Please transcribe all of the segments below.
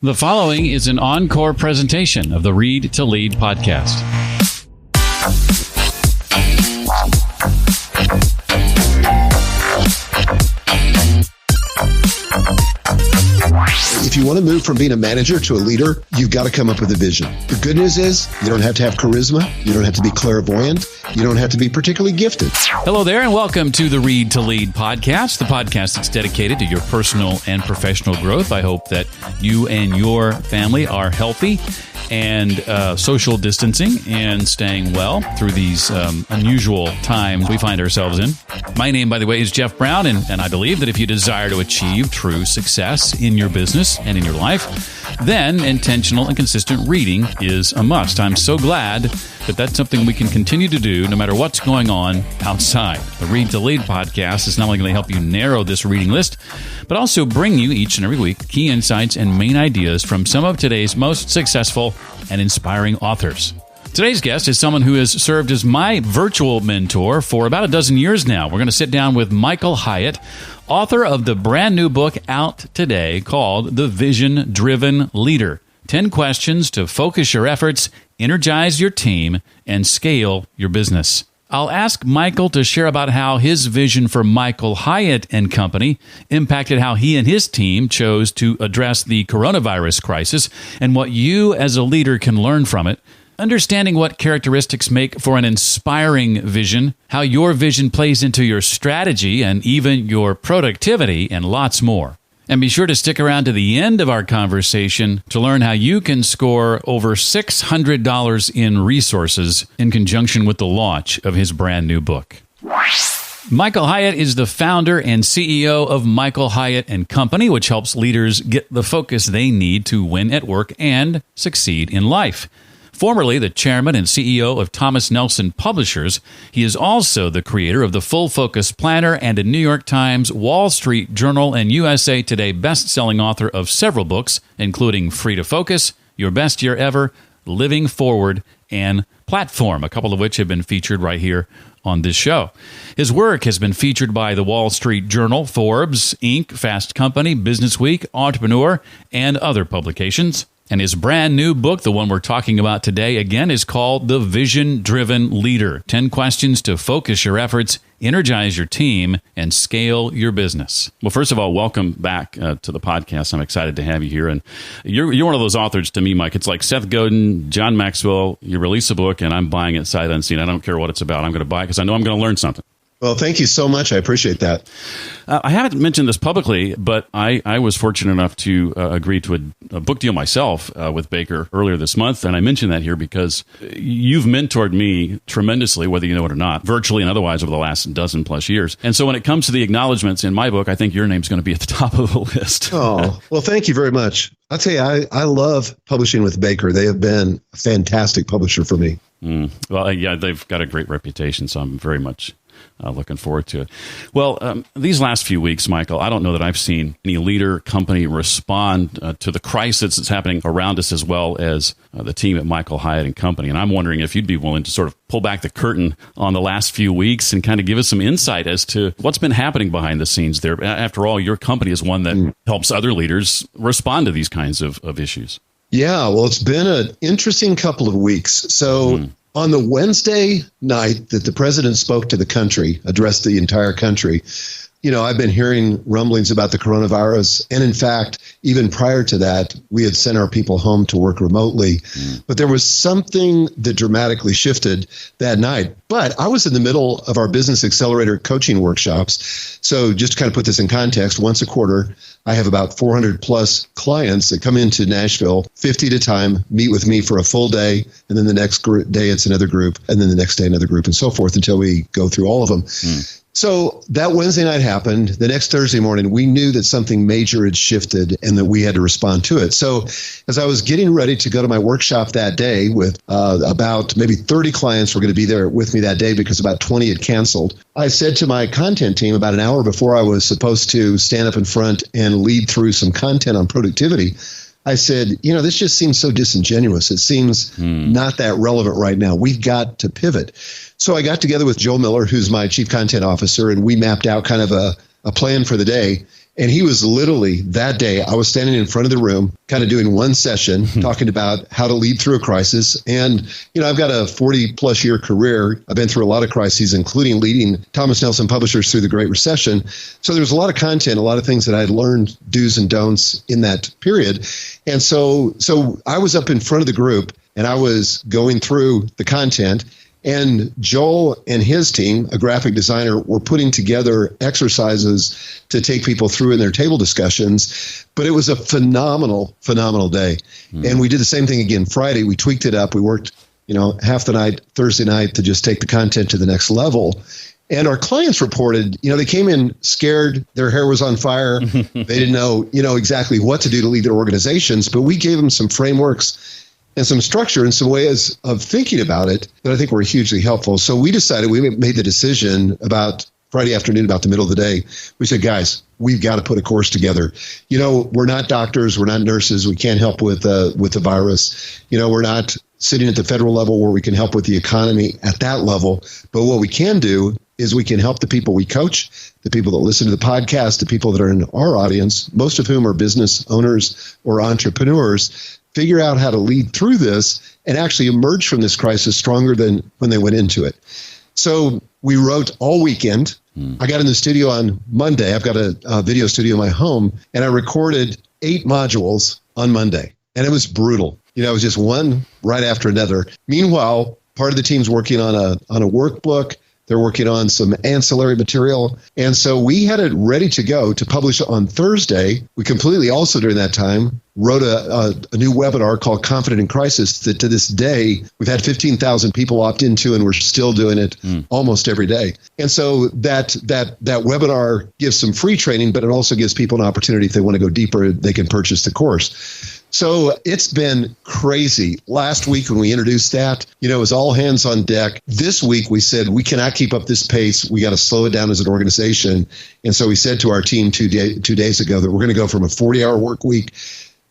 The following is an Encore presentation of the Read to Lead podcast. If you want to move from being a manager to a leader, you've got to come up with a vision. The good news is you don't have to have charisma. You don't have to be clairvoyant. You don't have to be particularly gifted. Hello there, and welcome to the Read to Lead podcast, the podcast that's dedicated to your personal and professional growth. I hope that you and your family are healthy and social distancing and staying well through these unusual times we find ourselves in. My name, by the way, is Jeff Brown, and I believe that if you desire to achieve true success in your business and in your life, then intentional and consistent reading is a must. I'm so glad that that's something we can continue to do no matter what's going on outside. The Read to Lead podcast is not only going to help you narrow this reading list, but also bring you each and every week key insights and main ideas from some of today's most successful and inspiring authors. Today's guest is someone who has served as my virtual mentor for about a dozen years now. We're going to sit down with Michael Hyatt, author of the brand new book out today called The Vision-Driven Leader. 10 questions to focus your efforts, energize your team, and scale your business. I'll ask Michael to share about how his vision for Michael Hyatt and Company impacted how he and his team chose to address the coronavirus crisis and what you as a leader can learn from it. Understanding what characteristics make for an inspiring vision, how your vision plays into your strategy and even your productivity, and lots more. And be sure to stick around to the end of our conversation to learn how you can score over $600 in resources in conjunction with the launch of his brand new book. Michael Hyatt is the founder and CEO of Michael Hyatt and Company, which helps leaders get the focus they need to win at work and succeed in life. Formerly the chairman and CEO of Thomas Nelson Publishers, he is also the creator of the Full Focus Planner and a New York Times, Wall Street Journal, and USA Today best-selling author of several books, including Free to Focus, Your Best Year Ever, Living Forward, and Platform, a couple of which have been featured right here on this show. His work has been featured by the Wall Street Journal, Forbes, Inc., Fast Company, Business Week, Entrepreneur, and other publications. And his brand new book, the one we're talking about today, again, is called The Vision-Driven Leader. 10 questions to focus your efforts, energize your team, and scale your business. Well, first of all, welcome back to the podcast. I'm excited to have you here. And you're one of those authors to me, Mike. It's like Seth Godin, John Maxwell. You release a book, and I'm buying it sight unseen. I don't care what it's about. I'm going to buy it because I know I'm going to learn something. Well, thank you so much. I appreciate that. I haven't mentioned this publicly, but I was fortunate enough to agree to a book deal myself with Baker earlier this month. And I mention that here because you've mentored me tremendously, whether you know it or not, virtually and otherwise over the last dozen plus years. And so when it comes to the acknowledgments in my book, I think your name's going to be at the top of the list. Oh, well, thank you very much. I'll tell you, I love publishing with Baker. They have been a fantastic publisher for me. Well, yeah, they've got a great reputation, so I'm very much looking forward to it. Well, these last few weeks, Michael, I don't know that I've seen any leader, company respond to the crisis that's happening around us as well as the team at Michael Hyatt and Company. And I'm wondering if you'd be willing to sort of pull back the curtain on the last few weeks and kind of give us some insight as to what's been happening behind the scenes there. After all, your company is one that helps other leaders respond to these kinds of issues. Yeah, well, it's been an interesting couple of weeks. So on the Wednesday night that the president spoke to the country, addressed the entire country, you know, I've been hearing rumblings about the coronavirus. And in fact, even prior to that, we had sent our people home to work remotely. But there was something that dramatically shifted that night. But I was in the middle of our Business Accelerator coaching workshops. So just to kind of put this in context, once a quarter, I have about 400 plus clients that come into Nashville, 50 at a time, meet with me for a full day. And then the next day, it's another group. And then the next day, another group, and so forth until we go through all of them. So that Wednesday night happened. The next Thursday morning, we knew that something major had shifted and that we had to respond to it. So as I was getting ready to go to my workshop that day with about maybe 30 clients were going to be there with me that day because about 20 had canceled, I said to my content team about an hour before I was supposed to stand up in front and lead through some content on productivity, I said, you know, this just seems so disingenuous. It seems not that relevant right now. We've got to pivot. So I got together with Joe Miller, who's my chief content officer, and we mapped out kind of a plan for the day. And he was literally that day, I was standing in front of the room, kind of doing one session, talking about how to lead through a crisis. And, I've got a 40 plus year career. I've been through a lot of crises, including leading Thomas Nelson Publishers through the Great Recession. So there's a lot of content, a lot of things that I'd learned, do's and don'ts in that period. And so I was up in front of the group and I was going through the content. And Joel and his team, a graphic designer, were putting together exercises to take people through in their table discussions. But it was a phenomenal, phenomenal day. And we did the same thing again Friday. We tweaked it up. We worked, half the night, Thursday night, to just take the content to the next level. And our clients reported, they came in scared. Their hair was on fire. They didn't know, exactly what to do to lead their organizations. But we gave them some frameworks and some structure and some ways of thinking about it that I think were hugely helpful. So we made the decision about Friday afternoon, about the middle of the day. We said, guys, we've got to put a course together. We're not doctors. We're not nurses. We can't help with the virus. We're not sitting at the federal level where we can help with the economy at that level. But what we can do is we can help the people we coach, the people that listen to the podcast, the people that are in our audience, most of whom are business owners or entrepreneurs, figure out how to lead through this and actually emerge from this crisis stronger than when they went into it. So we wrote all weekend. I got in the studio on Monday. I've got a video studio in my home, and I recorded 8 modules on Monday. And it was brutal. It was just one right after another. Meanwhile, part of the team's working on a workbook. They're working on some ancillary material. And so we had it ready to go to publish on Thursday. We completely also during that time wrote a new webinar called Confident in Crisis that to this day, we've had 15,000 people opt into, and we're still doing it almost every day. And so that webinar gives some free training, but it also gives people an opportunity if they want to go deeper, they can purchase the course. So it's been crazy. Last week when we introduced that, it was all hands on deck. This week we said, we cannot keep up this pace. We got to slow it down as an organization. And so we said to our team 2 days ago that we're going to go from a 40-hour work week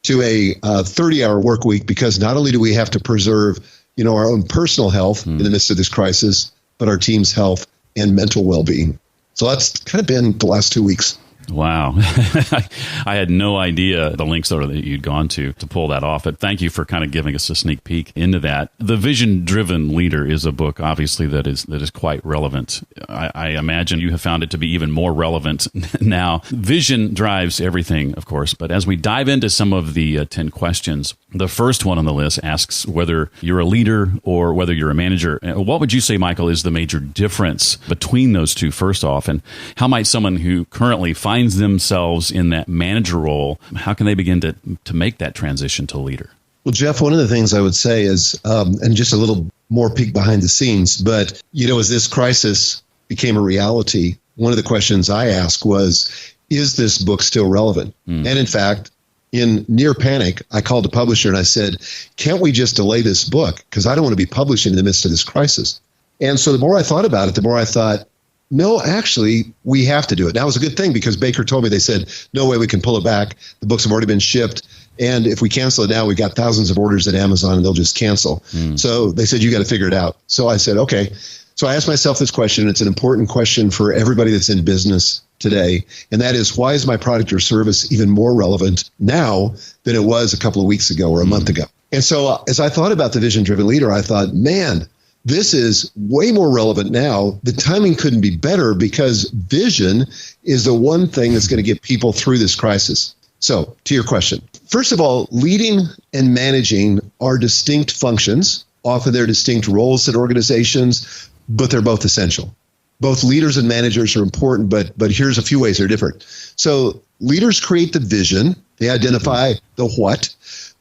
to a 30-hour work week, because not only do we have to preserve, our own personal health in the midst of this crisis, but our team's health and mental well-being. So that's kind of been the last 2 weeks. Wow. I had no idea the links that you'd gone to pull that off. But thank you for kind of giving us a sneak peek into that. The Vision-Driven Leader is a book, obviously, that is quite relevant. I imagine you have found it to be even more relevant now. Vision drives everything, of course. But as we dive into some of the 10 questions, the first one on the list asks whether you're a leader or whether you're a manager. What would you say, Michael, is the major difference between those two, first off? And how might someone who currently finds themselves in that manager role, how can they begin to make that transition to leader? Well, Jeff, one of the things I would say is, and just a little more peek behind the scenes, but, as this crisis became a reality, one of the questions I asked was, is this book still relevant? And in fact, in near panic, I called the publisher and I said, can't we just delay this book? Because I don't want to be publishing in the midst of this crisis. And so the more I thought about it, the more I thought, no, actually, we have to do it. Now, it was a good thing because Baker told me, they said, no way we can pull it back. The books have already been shipped. And if we cancel it now, we've got thousands of orders at Amazon and they'll just cancel. So they said, you got to figure it out. So I said, okay. So I asked myself this question. It's an important question for everybody that's in business today. And that is, why is my product or service even more relevant now than it was a couple of weeks ago or a month ago? And so as I thought about the Vision-Driven Leader, I thought, man, this is way more relevant now. The timing couldn't be better because vision is the one thing that's going to get people through this crisis. So to your question, first of all, leading and managing are distinct functions. Often they're distinct roles at organizations, but they're both essential. Both leaders and managers are important, but here's a few ways they're different. So leaders create the vision. They identify the what.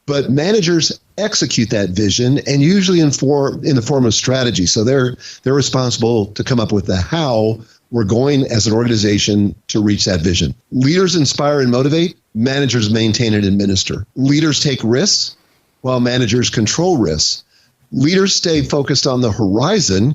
But managers execute that vision, and usually in the form of strategy. So they're responsible to come up with the how we're going as an organization to reach that vision. Leaders inspire and motivate. Managers maintain and administer. Leaders take risks, while managers control risks. Leaders stay focused on the horizon,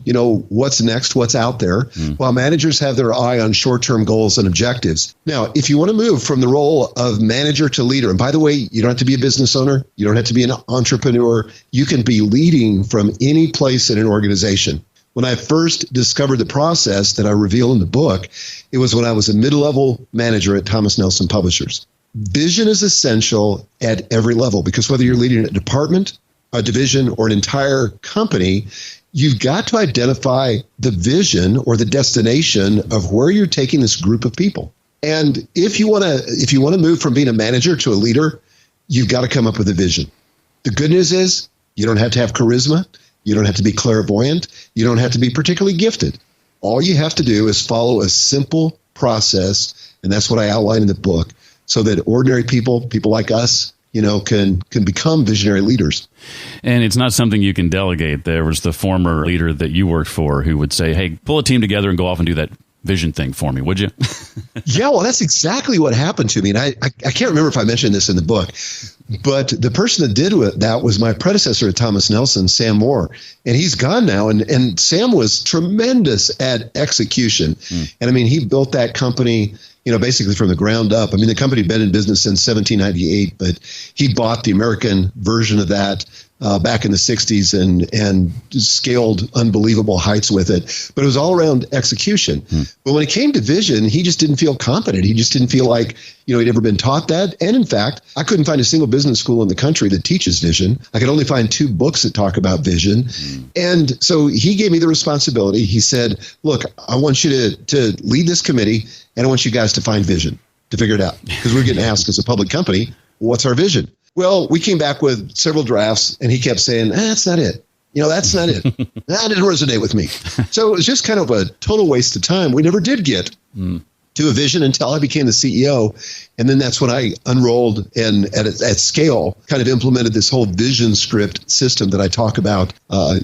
what's next, what's out there, while managers have their eye on short-term goals and objectives. Now, if you want to move from the role of manager to leader, and by the way, you don't have to be a business owner, you don't have to be an entrepreneur, you can be leading from any place in an organization. When I first discovered the process that I reveal in the book, it was when I was a mid-level manager at Thomas Nelson Publishers. Vision is essential at every level because whether you're leading a department, a division, or an entire company, you've got to identify the vision or the destination of where you're taking this group of people. And if you want to move from being a manager to a leader, you've got to come up with a vision. The good news is you don't have to have charisma. You don't have to be clairvoyant. You don't have to be particularly gifted. All you have to do is follow a simple process, and that's what I outline in the book, so that ordinary people like us, can become visionary leaders. And it's not something you can delegate. There was the former leader that you worked for who would say, hey, pull a team together and go off and do that vision thing for me, would you? Yeah, well, that's exactly what happened to me. And I can't remember if I mentioned this in the book, but the person that did that was my predecessor at Thomas Nelson, Sam Moore. And he's gone now. And Sam was tremendous at execution. And I mean, he built that company, basically from the ground up. I mean, the company had been in business since 1798, but he bought the American version of that back in the 60s and scaled unbelievable heights with it. But it was all around execution. But when it came to vision, he just didn't feel competent. He just didn't feel like, he'd ever been taught that. And in fact, I couldn't find a single business school in the country that teaches vision. I could only find 2 books that talk about vision. And so he gave me the responsibility. He said, look, I want you to lead this committee, and I want you guys to find vision, to figure it out. Because we're getting asked as a public company, what's our vision? Well, we came back with several drafts, and he kept saying, that's not it. That's not it. That didn't resonate with me. So it was just kind of a total waste of time. We never did get to a vision until I became the CEO. And then that's when I unrolled and at scale kind of implemented this whole vision script system that I talk about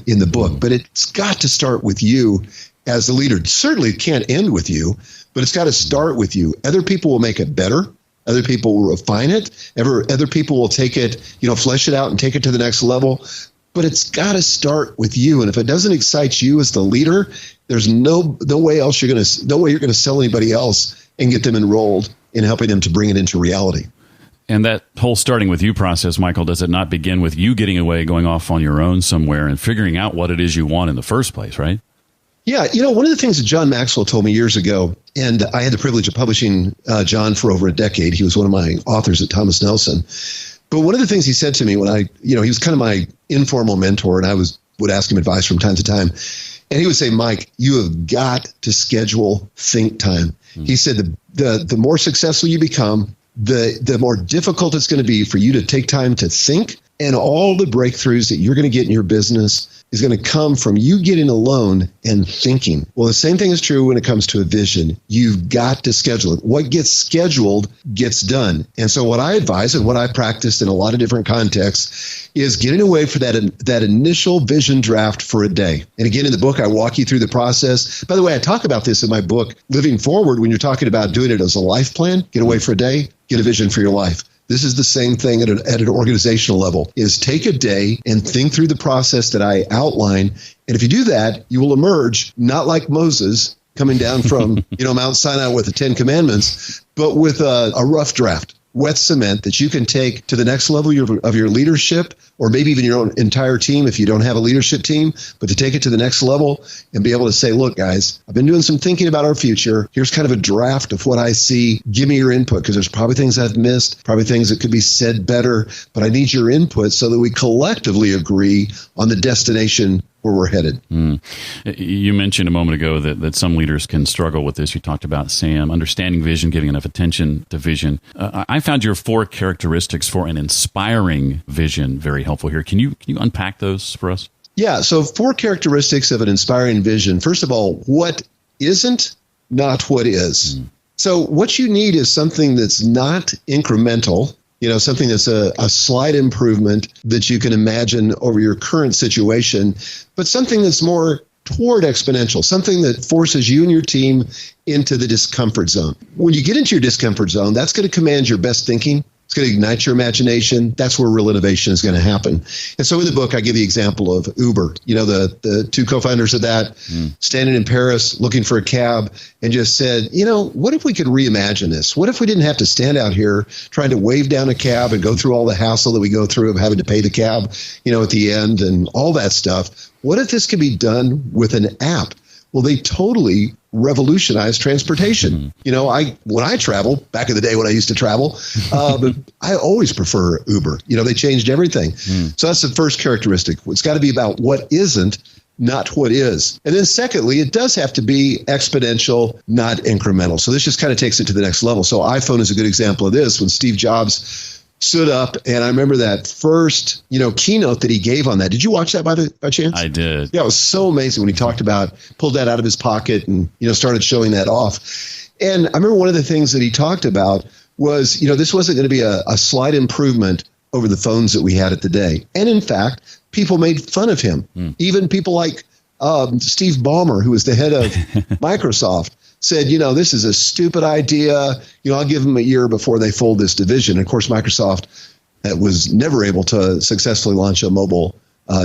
in the book. But it's got to start with you as a leader. Certainly it can't end with you, but it's got to start with you. Other people will make it better. Other people will refine it. Other people will take it, flesh it out and take it to the next level. But it's got to start with you. And if it doesn't excite you as the leader, there's no way you're going to sell anybody else and get them enrolled in helping them to bring it into reality. And that whole starting with you process, Michael, does it not begin with you getting away, going off on your own somewhere and figuring out what it is you want in the first place, right? Yeah, one of the things that John Maxwell told me years ago, and I had the privilege of publishing John for over a decade. He was one of my authors at Thomas Nelson. But one of the things he said to me when he was kind of my informal mentor, and I would ask him advice from time to time. And he would say, Mike, you have got to schedule think time. He said the more successful you become, the more difficult it's going to be for you to take time to think. And all the breakthroughs that you're going to get in your business is going to come from you getting alone and thinking. Well, the same thing is true when it comes to a vision. You've got to schedule it. What gets scheduled gets done. And so what I advise and what I practiced in a lot of different contexts is getting away for that initial vision draft for a day. And again, in the book, I walk you through the process. By the way, I talk about this in my book, Living Forward, when you're talking about doing it as a life plan. Get away for a day, get a vision for your life. This is the same thing at an organizational level, is take a day and think through the process that I outline. And if you do that, you will emerge not like Moses coming down from Mount Sinai with the 10 Commandments, but with a rough draft, wet cement that you can take to the next level of your leadership, or maybe even your own entire team if you don't have a leadership team, but to take it to the next level and be able to say, look, guys, I've been doing some thinking about our future. Here's kind of a draft of what I see. Give me your input, because there's probably things I've missed, probably things that could be said better, but I need your input so that we collectively agree on the destination where we're headed. You mentioned a moment ago that some leaders can struggle with this. You talked about Sam, understanding vision, giving enough attention to vision. I found your 4 characteristics for an inspiring vision very helpful here. Can you unpack those for us? Yeah, so 4 characteristics of an inspiring vision. First of all, what isn't, not what is. So what you need is something that's not incremental, something that's a slight improvement that you can imagine over your current situation, but something that's more toward exponential, something that forces you and your team into the discomfort zone. When you get into your discomfort zone, that's going to command your best thinking, It's going to ignite your imagination. That's where real innovation is going to happen. And so in the book, I give the example of Uber. The two co-founders of that standing in Paris looking for a cab and just said, what if we could reimagine this? What if we didn't have to stand out here trying to wave down a cab and go through all the hassle that we go through of having to pay the cab, at the end and all that stuff? What if this could be done with an app? Well, they totally revolutionized transportation. When I travel, back in the day when I used to travel, but I always prefer Uber. They changed everything. So that's the first characteristic. It's got to be about what isn't, not what is. And then secondly, it does have to be exponential, not incremental. So this just kind of takes it to the next level. So iPhone is a good example of this. When Steve Jobs stood up, and I remember that first, keynote that he gave on that. Did you watch that by chance? I did. Yeah, it was so amazing when he talked about, pulled that out of his pocket and, started showing that off. And I remember one of the things that he talked about was, this wasn't going to be a slight improvement over the phones that we had at the day. And in fact, people made fun of him. Even people like Steve Ballmer, who was the head of Microsoft, said, this is a stupid idea. I'll give them a year before they fold this division. And of course, Microsoft was never able to successfully launch a mobile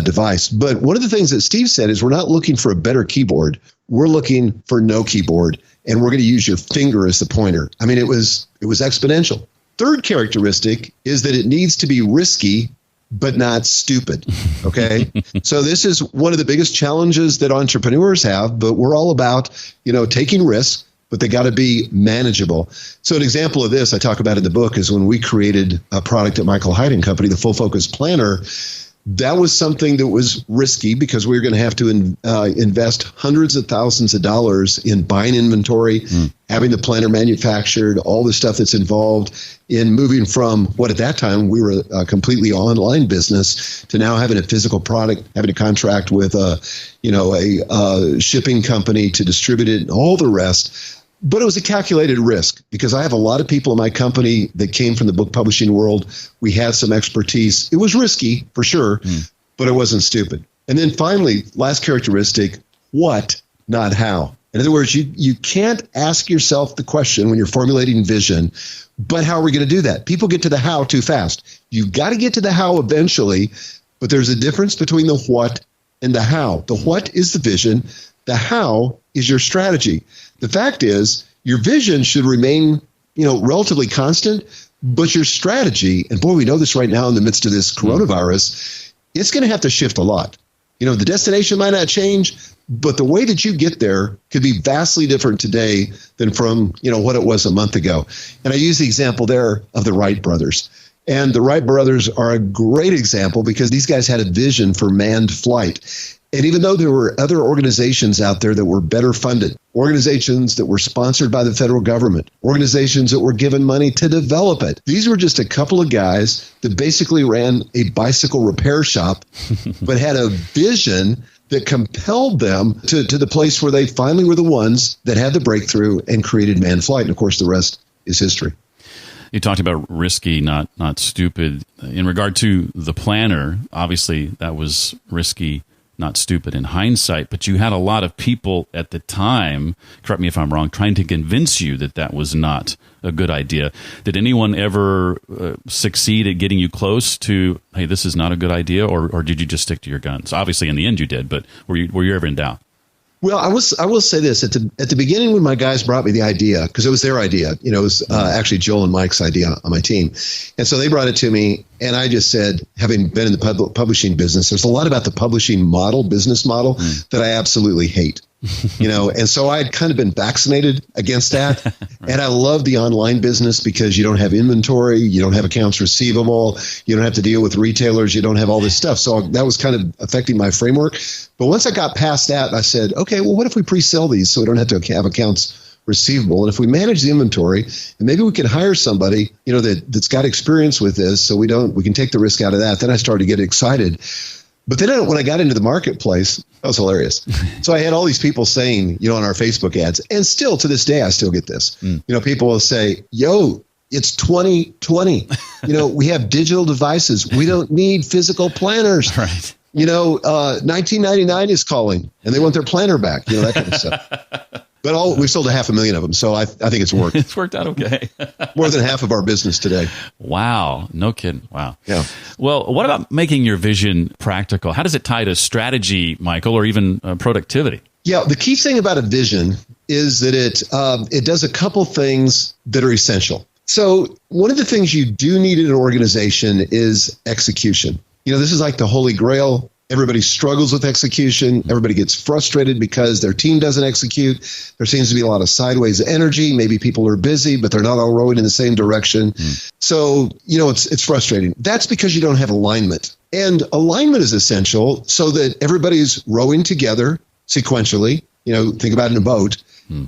device. But one of the things that Steve said is we're not looking for a better keyboard. We're looking for no keyboard, and we're going to use your finger as the pointer. I mean, it was exponential. Third characteristic is that it needs to be risky, but not stupid. Okay. So this is one of the biggest challenges that entrepreneurs have, but we're all about, taking risks, but they got to be manageable. So an example of this I talk about in the book is when we created a product at Michael Hyatt and Company, the Full Focus Planner. That was something that was risky because we were going to have to invest hundreds of thousands of dollars in buying inventory, having the planner manufactured, all the stuff that's involved in moving from what at that time we were a completely online business to now having a physical product, having a contract with a shipping company to distribute it and all the rest. But it was a calculated risk because I have a lot of people in my company that came from the book publishing world. We had some expertise. It was risky for sure, but it wasn't stupid. And then finally, last characteristic, what, not how. In other words, you can't ask yourself the question when you're formulating vision, but how are we going to do that? People get to the how too fast. You've got to get to the how eventually, but there's a difference between the what and the how. The what is the vision. The how is your strategy. The fact is, your vision should remain, relatively constant, but your strategy, and boy, we know this right now in the midst of this coronavirus, it's going to have to shift a lot. The destination might not change, but the way that you get there could be vastly different today than from, what it was a month ago. And I use the example there of the Wright brothers. And the Wright brothers are a great example because these guys had a vision for manned flight. And even though there were other organizations out there that were better funded, organizations that were sponsored by the federal government, organizations that were given money to develop it, these were just a couple of guys that basically ran a bicycle repair shop, but had a vision that compelled them to the place where they finally were the ones that had the breakthrough and created manned flight. And of course, the rest is history. You talked about risky, not stupid. In regard to the planner, obviously that was risky, not stupid in hindsight, but you had a lot of people at the time, correct me if I'm wrong, trying to convince you that that was not a good idea. Did anyone ever succeed at getting you close to, hey, this is not a good idea, or did you just stick to your guns? Obviously, in the end you did, but were you ever in doubt? Well, I will say this. At the beginning when my guys brought me the idea, because it was their idea, it was actually Joel and Mike's idea on my team. And so they brought it to me, and I just said, having been in the publishing business, there's a lot about the publishing business model that I absolutely hate. And so I'd kind of been vaccinated against that. Right. And I love the online business because you don't have inventory, you don't have accounts receivable, you don't have to deal with retailers, you don't have all this stuff. So that was kind of affecting my framework. But once I got past that, I said, okay, well, what if we pre-sell these so we don't have to have accounts receivable? And if we manage the inventory, and maybe we can hire somebody, that's got experience with this, so we can take the risk out of that. Then I started to get excited. But then when I got into the marketplace, that was hilarious. So I had all these people saying, on our Facebook ads, and still to this day, I still get this. People will say, yo, it's 2020. We have digital devices. We don't need physical planners. Right. 1999 is calling and they want their planner back, that kind of stuff. But we sold 500,000 of them, so I think it's worked. It's worked out okay. More than half of our business today. Wow. No kidding. Wow. Yeah. Well, what about making your vision practical? How does it tie to strategy, Michael, or even productivity? Yeah, the key thing about a vision is that it does a couple things that are essential. So one of the things you do need in an organization is execution. This is like the Holy Grail. Everybody struggles with execution. Everybody gets frustrated because their team doesn't execute. There seems to be a lot of sideways energy. Maybe people are busy, but they're not all rowing in the same direction. So, it's frustrating. That's because you don't have alignment. And alignment is essential so that everybody's rowing together sequentially. Think about it in a boat.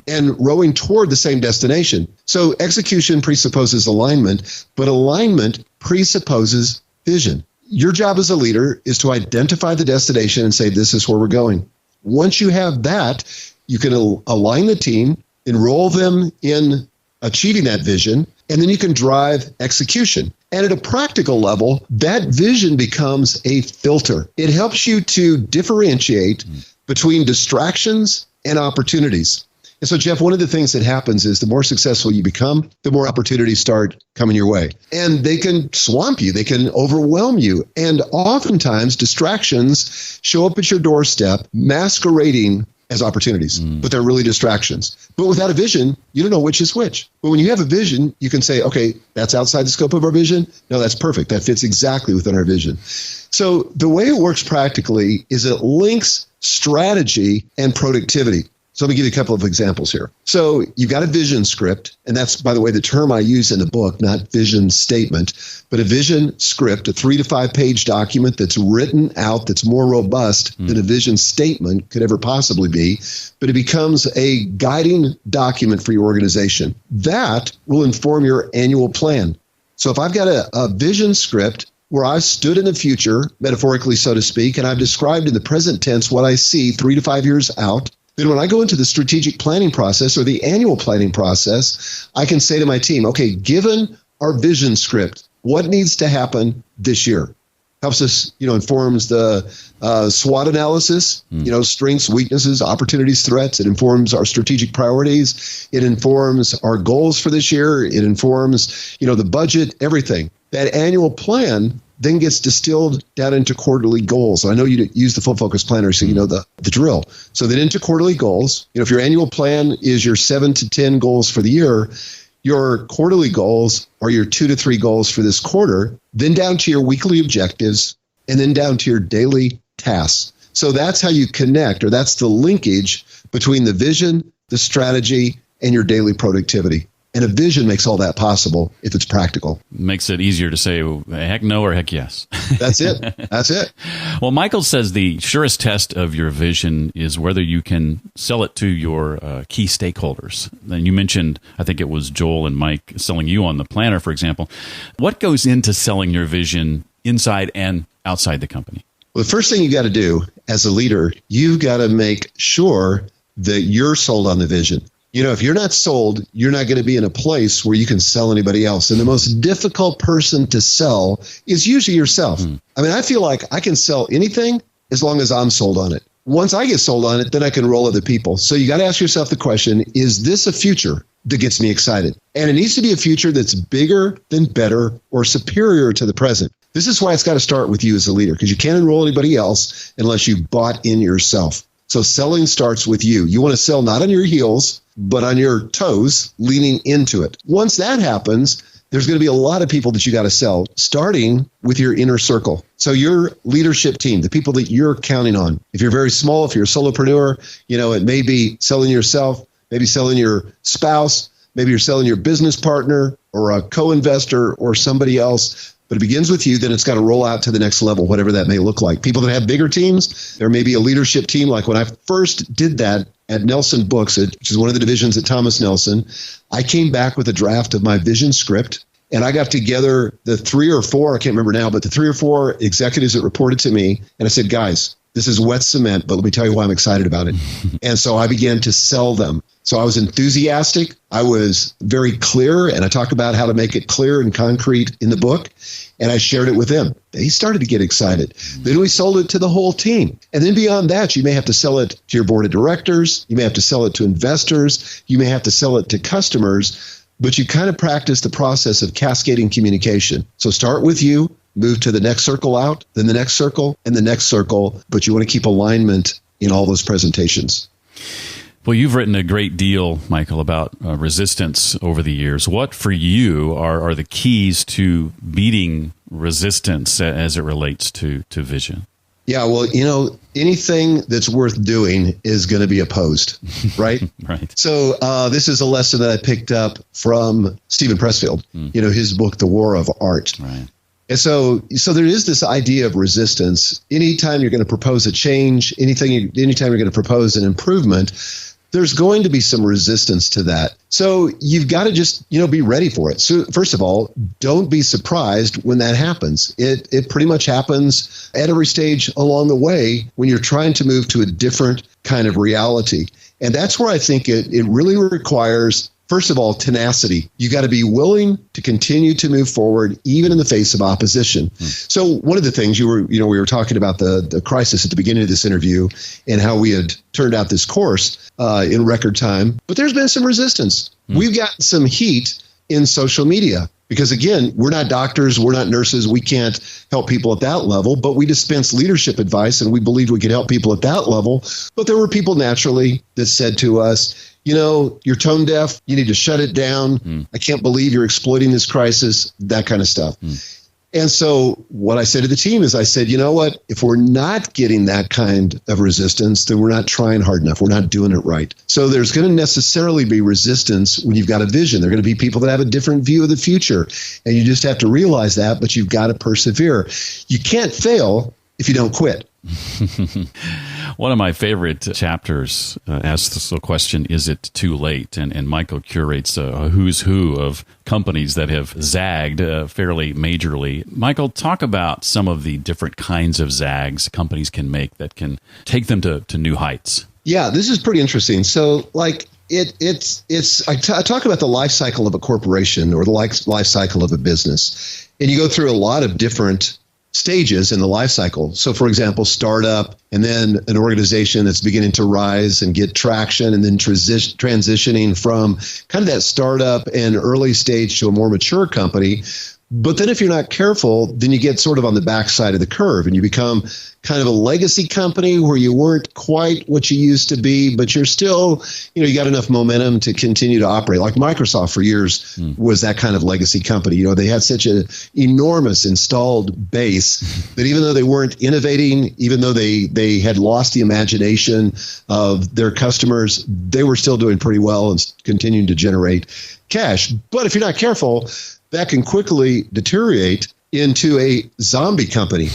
And rowing toward the same destination. So execution presupposes alignment, but alignment presupposes vision. Your job as a leader is to identify the destination and say, this is where we're going. Once you have that, you can align the team, enroll them in achieving that vision, and then you can drive execution. And at a practical level, that vision becomes a filter. It helps you to differentiate between distractions and opportunities. And so, Jeff, one of the things that happens is the more successful you become, the more opportunities start coming your way. And they can swamp you. They can overwhelm you. And oftentimes, distractions show up at your doorstep masquerading as opportunities, but they're really distractions. But without a vision, you don't know which is which. But when you have a vision, you can say, okay, that's outside the scope of our vision. No, that's perfect. That fits exactly within our vision. So the way it works practically is it links strategy and productivity. So let me give you a couple of examples here. So you've got a vision script, and that's, by the way, the term I use in the book, not vision statement, but a vision script, a 3 to 5 page document that's written out, that's more robust than a vision statement could ever possibly be, but it becomes a guiding document for your organization. That will inform your annual plan. So if I've got a vision script where I've stood in the future, metaphorically so to speak, and I've described in the present tense what I see 3 to 5 years out, then when I go into the strategic planning process or the annual planning process, I can say to my team, okay, given our vision script, what needs to happen this year? Helps us, informs the SWOT analysis, strengths, weaknesses, opportunities, threats. It informs our strategic priorities. It informs our goals for this year. It informs, the budget, everything. That annual plan then gets distilled down into quarterly goals. I know you use the full focus planner, so you know the drill. So then into quarterly goals, if your annual plan is your 7 to 10 goals for the year, your quarterly goals are your 2 to 3 goals for this quarter, then down to your weekly objectives, and then down to your daily tasks. So that's how you connect, or that's the linkage between the vision, the strategy, and your daily productivity. And a vision makes all that possible if it's practical. Makes it easier to say heck no or heck yes. That's it. That's it. Well, Michael says the surest test of your vision is whether you can sell it to your key stakeholders. And you mentioned, I think it was Joel and Mike selling you on the planner, for example. What goes into selling your vision inside and outside the company? Well, the first thing you got to do as a leader, you've got to make sure that you're sold on the vision. If you're not sold, you're not going to be in a place where you can sell anybody else. And the most difficult person to sell is usually yourself. I mean, I feel like I can sell anything as long as I'm sold on it. Once I get sold on it, then I can roll other people. So you got to ask yourself the question, is this a future that gets me excited? And it needs to be a future that's bigger than better or superior to the present. This is why it's got to start with you as a leader, because you can't enroll anybody else unless you bought in yourself. So selling starts with you. You want to sell not on your heels, but on your toes, leaning into it. Once that happens, there's going to be a lot of people that you got to sell, starting with your inner circle. So your leadership team, the people that you're counting on. If you're very small, if you're a solopreneur, it may be selling yourself, maybe selling your spouse, maybe you're selling your business partner or a co-investor or somebody else. But it begins with you, then it's got to roll out to the next level, whatever that may look like. People that have bigger teams, there may be a leadership team. Like when I first did that at Nelson Books, which is one of the divisions at Thomas Nelson, I came back with a draft of my vision script, and I got together the 3 or 4, I can't remember now, but the 3 or 4 executives that reported to me, and I said, guys, this is wet cement, but let me tell you why I'm excited about it. And so I began to sell them. So I was enthusiastic. I was very clear, and I talk about how to make it clear and concrete in the book, and I shared it with them. They started to get excited. Then we sold it to the whole team. And then beyond that, you may have to sell it to your board of directors. You may have to sell it to investors. You may have to sell it to customers, but you kind of practice the process of cascading communication. So start with you, move to the next circle out, then the next circle, and the next circle, but you want to keep alignment in all those presentations. Well, you've written a great deal, Michael, about resistance over the years. What for you are the keys to beating resistance as it relates to vision? Yeah, well, anything that's worth doing is going to be opposed, right? Right. So this is a lesson that I picked up from Stephen Pressfield, his book, The War of Art. Right. And so there is this idea of resistance. Anytime you're going to propose a change, anytime you're going to propose an improvement, there's going to be some resistance to that. So you've got to just, be ready for it. So first of all, don't be surprised when that happens. It pretty much happens at every stage along the way when you're trying to move to a different kind of reality. And that's where I think it really requires, first of all, tenacity. You got to be willing to continue to move forward, even in the face of opposition. So one of the things we were talking about the crisis at the beginning of this interview and how we had turned out this course in record time, but there's been some resistance. We've gotten some heat in social media because, again, we're not doctors, we're not nurses, we can't help people at that level, but we dispense leadership advice and we believed we could help people at that level. But there were people naturally that said to us, you're tone deaf. You need to shut it down. I can't believe you're exploiting this crisis, that kind of stuff. And so what I said to the team is I said, you know what? If we're not getting that kind of resistance, then we're not trying hard enough. We're not doing it right. So there's going to necessarily be resistance when you've got a vision. There are going to be people that have a different view of the future. And you just have to realize that, but you've got to persevere. You can't fail if you don't quit. One of my favorite chapters asks the question, is it too late? And Michael curates a who's who of companies that have zagged fairly majorly. Michael, talk about some of the different kinds of zags companies can make that can take them to new heights. Yeah, this is pretty interesting. So I talk about the life cycle of a corporation or the life cycle of a business. And you go through a lot of different stages in the life cycle. So, for example, startup, and then an organization that's beginning to rise and get traction, and then transitioning from kind of that startup and early stage to a more mature company. But then if you're not careful, then you get sort of on the backside of the curve and you become kind of a legacy company where you weren't quite what you used to be, but you're still, you got enough momentum to continue to operate. Like Microsoft for years was that kind of legacy company. They had such an enormous installed base that even though they weren't innovating, even though they had lost the imagination of their customers, they were still doing pretty well and continuing to generate cash. But if you're not careful, that can quickly deteriorate into a zombie company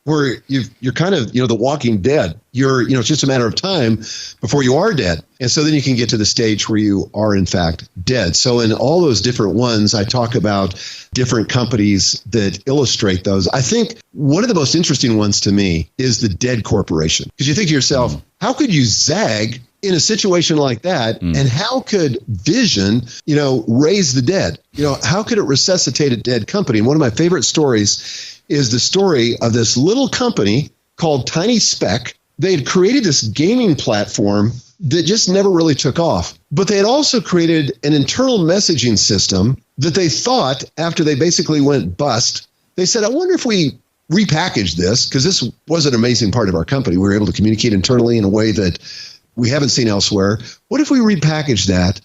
where you're kind of, the Walking Dead. It's just a matter of time before you are dead. And so then you can get to the stage where you are, in fact, dead. So in all those different ones, I talk about different companies that illustrate those. I think one of the most interesting ones to me is the dead corporation. Because you think to yourself, how could you zag in a situation like that? And how could vision, raise the dead? How could it resuscitate a dead company? And one of my favorite stories is the story of this little company called Tiny Speck. They had created this gaming platform that just never really took off. But they had also created an internal messaging system that they thought, after they basically went bust, they said, I wonder if we repackage this, because this was an amazing part of our company. We were able to communicate internally in a way that we haven't seen elsewhere. What if we repackaged that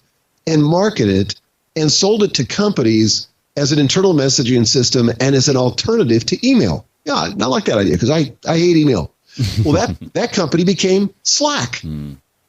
and market it and sold it to companies as an internal messaging system and as an alternative to email? Yeah, not like that idea, because I hate email. Well, that company became Slack.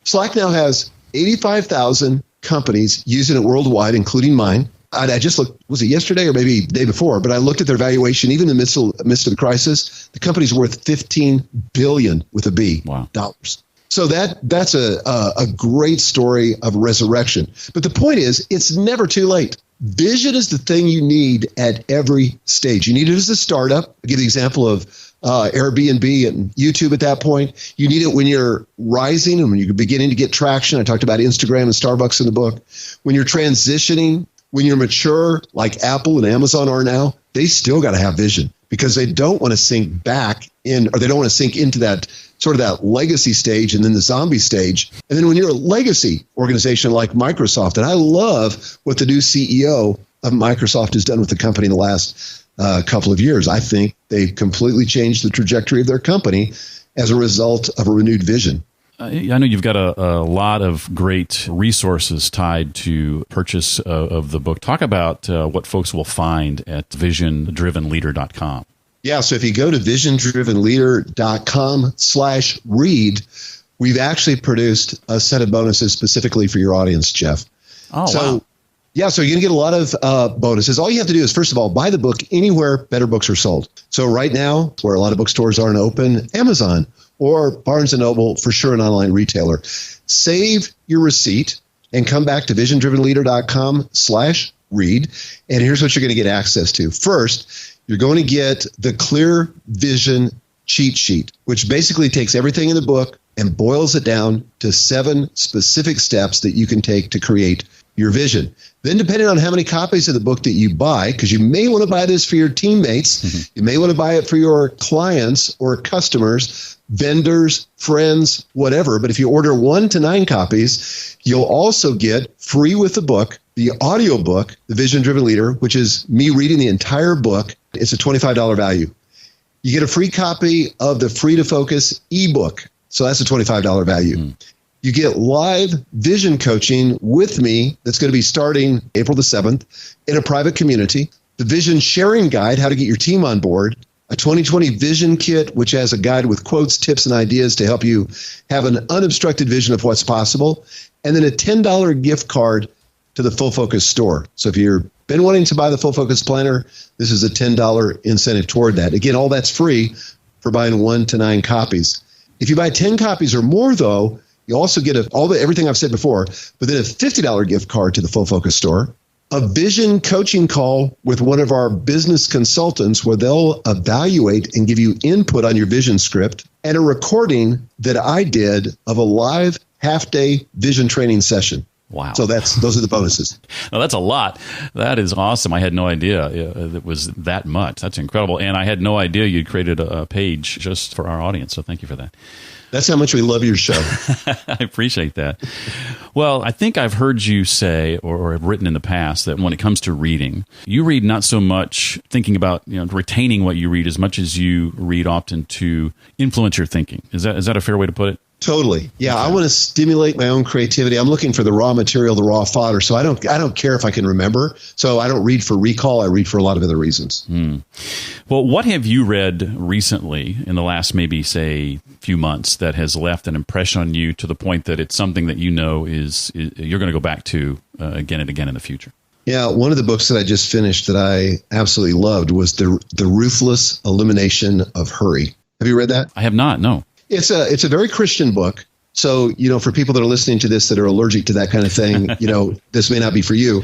Slack now has 85,000 companies using it worldwide, including mine. I just looked, was it yesterday or maybe the day before, but I looked at their valuation, even in the midst of the crisis. The company's worth $15 billion with a B. Wow. Dollars. So that's a great story of resurrection. But the point is, it's never too late. Vision is the thing you need at every stage. You need it as a startup. I'll give the example of Airbnb and YouTube at that point. You need it when you're rising and when you're beginning to get traction. I talked about Instagram and Starbucks in the book. When you're transitioning, when you're mature, like Apple and Amazon are now, they still got to have vision because they don't want to sink back in, or they don't want to sink into that sort of that legacy stage and then the zombie stage. And then when you're a legacy organization like Microsoft, and I love what the new CEO of Microsoft has done with the company in the last couple of years. I think they've completely changed the trajectory of their company as a result of a renewed vision. I know you've got a lot of great resources tied to purchase of the book. Talk about what folks will find at visiondrivenleader.com. Yeah, so if you go to visiondrivenleader.com/read, we've actually produced a set of bonuses specifically for your audience, Jeff. Oh, wow. Yeah, so you're going to get a lot of bonuses. All you have to do is, first of all, buy the book anywhere better books are sold. So right now, where a lot of bookstores aren't open, Amazon or Barnes & Noble, for sure, an online retailer. Save your receipt and come back to visiondrivenleader.com/read. And here's what you're going to get access to. First, you're going to get the Clear Vision cheat sheet, which basically takes everything in the book and boils it down to 7 specific steps that you can take to create your vision. Then, depending on how many copies of the book that you buy, because you may want to buy this for your teammates, you may want to buy it for your clients or customers, vendors, friends, whatever. But if you order 1 to 9 copies, you'll also get free with the book, the audio book, The Vision Driven Leader, which is me reading the entire book. It's a $25 value. You get a free copy of the Free to Focus ebook. So that's a $25 value. You get live vision coaching with me that's going to be starting April the 7th in a private community. The Vision Sharing Guide, how to get your team on board. A 2020 Vision Kit, which has a guide with quotes, tips, and ideas to help you have an unobstructed vision of what's possible. And then a $10 gift card to the Full Focus store. So if you've been wanting to buy the Full Focus Planner, this is a $10 incentive toward that. Again, all that's free for buying 1 to 9 copies. If you buy 10 copies or more, though, you also get everything I've said before, but then a $50 gift card to the Full Focus store, a vision coaching call with one of our business consultants where they'll evaluate and give you input on your vision script, and a recording that I did of a live half-day vision training session. Wow. So those are the bonuses. Well, that's a lot. That is awesome. I had no idea it was that much. That's incredible. And I had no idea you'd created a page just for our audience. So thank you for that. That's how much we love your show. I appreciate that. Well, I think I've heard you say or have written in the past that when it comes to reading, you read not so much thinking about retaining what you read as much as you read often to influence your thinking. Is that a fair way to put it? Totally. Yeah, I want to stimulate my own creativity. I'm looking for the raw material, the raw fodder. So I don't care if I can remember. So I don't read for recall. I read for a lot of other reasons. Well, what have you read recently in the last maybe, say, few months that has left an impression on you to the point that it's something that is you're going to go back to again and again in the future? Yeah, one of the books that I just finished that I absolutely loved was The Ruthless Elimination of Hurry. Have you read that? I have not, no. It's a very Christian book. So, for people that are listening to this that are allergic to that kind of thing, this may not be for you,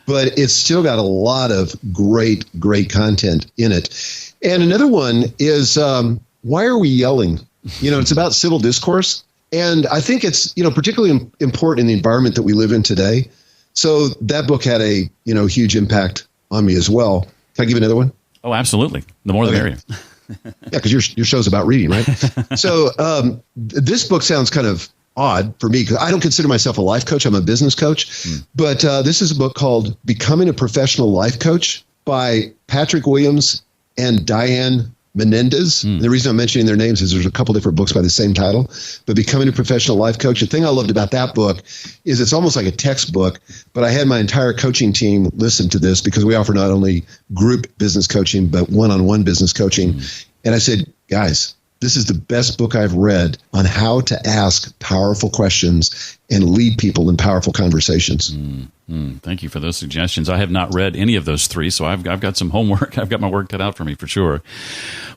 but it's still got a lot of great, great content in it. And another one is, why are we yelling? It's about civil discourse. And I think it's, particularly important in the environment that we live in today. So that book had a, huge impact on me as well. Can I give you another one? Oh, absolutely. The more the merrier. Yeah, because your show's about reading, right? So this book sounds kind of odd for me because I don't consider myself a life coach. I'm a business coach. But this is a book called Becoming a Professional Life Coach by Patrick Williams and Diane Menendez. And the reason I'm mentioning their names is there's a couple different books by the same title. But Becoming a Professional Life Coach, the thing I loved about that book is it's almost like a textbook, but I had my entire coaching team listen to this because we offer not only group business coaching, but one-on-one business coaching. And I said, guys, this is the best book I've read on how to ask powerful questions and lead people in powerful conversations. Thank you for those suggestions. I have not read any of those 3, so I've got some homework. I've got my work cut out for me for sure.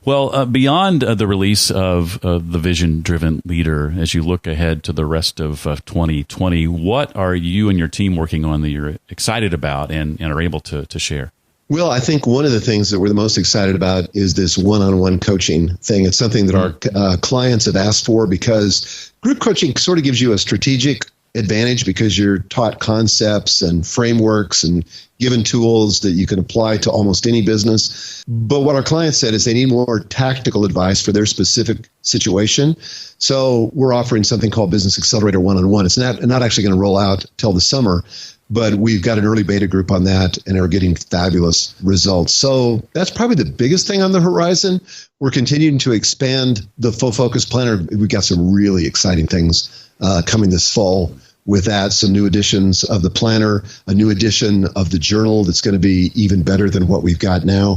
Well, beyond the release of the Vision Driven Leader, as you look ahead to the rest of 2020, what are you and your team working on that you're excited about and are able to share? Well, I think one of the things that we're the most excited about is this one-on-one coaching thing. It's something that our clients have asked for because group coaching sort of gives you a strategic advantage because you're taught concepts and frameworks and given tools that you can apply to almost any business. But what our clients said is they need more tactical advice for their specific situation. So we're offering something called Business Accelerator One-on-One. It's not actually going to roll out till the summer, but we've got an early beta group on that and are getting fabulous results. So that's probably the biggest thing on the horizon. We're continuing to expand the Full Focus Planner. We've got some really exciting things coming this fall with that, some new editions of the planner, a new edition of the journal that's going to be even better than what we've got now.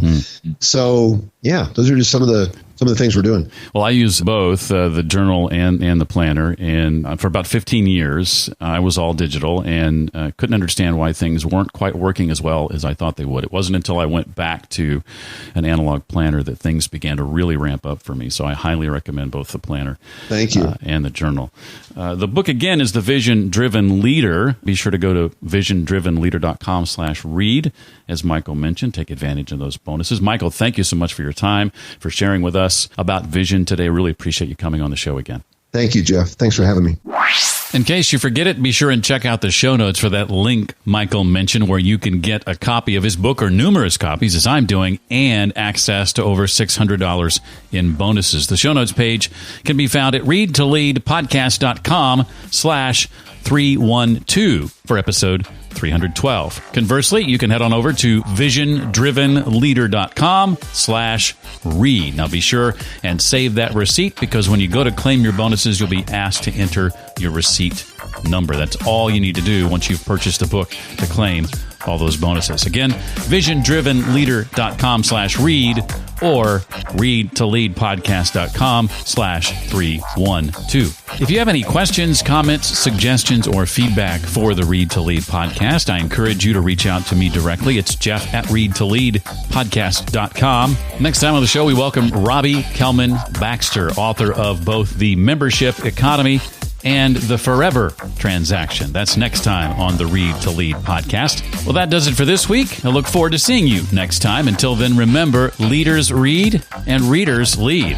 So, yeah, those are just some of the things we're doing. Well, I use both the journal and the planner, and for about 15 years, I was all digital and couldn't understand why things weren't quite working as well as I thought they would. It wasn't until I went back to an analog planner that things began to really ramp up for me. So I highly recommend both the planner Thank you. And the journal. The book, again, is The Vision Driven Leader. Be sure to go to visiondrivenleader.com/read. As Michael mentioned, take advantage of those bonuses. Michael, thank you so much for your time, for sharing with us about vision today. Really appreciate you coming on the show again. Thank you, Jeff. Thanks for having me. In case you forget it, be sure and check out the show notes for that link Michael mentioned where you can get a copy of his book or numerous copies, as I'm doing, and access to over $600 in bonuses. The show notes page can be found at readtoleadpodcast.com/312 for episode 312. Conversely, you can head on over to visiondrivenleader.com/read. Now be sure and save that receipt because when you go to claim your bonuses, you'll be asked to enter your receipt number. That's all you need to do once you've purchased a book to claim all those bonuses. Again, visiondrivenleader.com/read or readtoleadpodcast.com/312. If you have any questions, comments, suggestions, or feedback for the Read to Lead podcast, I encourage you to reach out to me directly. It's Jeff at readtoleadpodcast.com. Next time on the show, we welcome Robbie Kelman Baxter, author of both The Membership Economy and The Forever Transaction. That's next time on the Read to Lead podcast. Well, that does it for this week. I look forward to seeing you next time. Until then, remember, leaders read and readers lead.